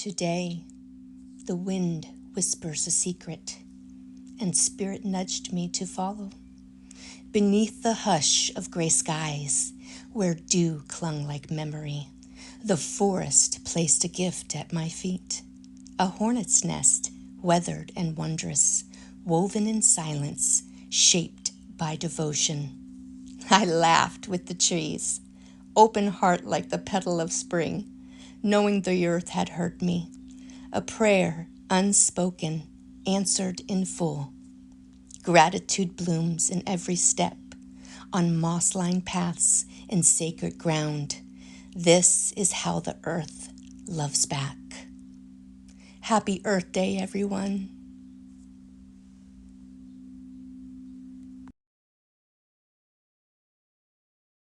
Today, the wind whispers a secret, and spirit nudged me to follow. Beneath the hush of gray skies, where dew clung like memory, the forest placed a gift at my feet, a hornet's nest, weathered and wondrous, woven in silence, shaped by devotion. I laughed with the trees, open heart like the petal of spring, knowing the earth had heard me, a prayer unspoken, answered in full. Gratitude blooms in every step, on moss-lined paths and sacred ground. This is how the earth loves back. Happy Earth Day, everyone.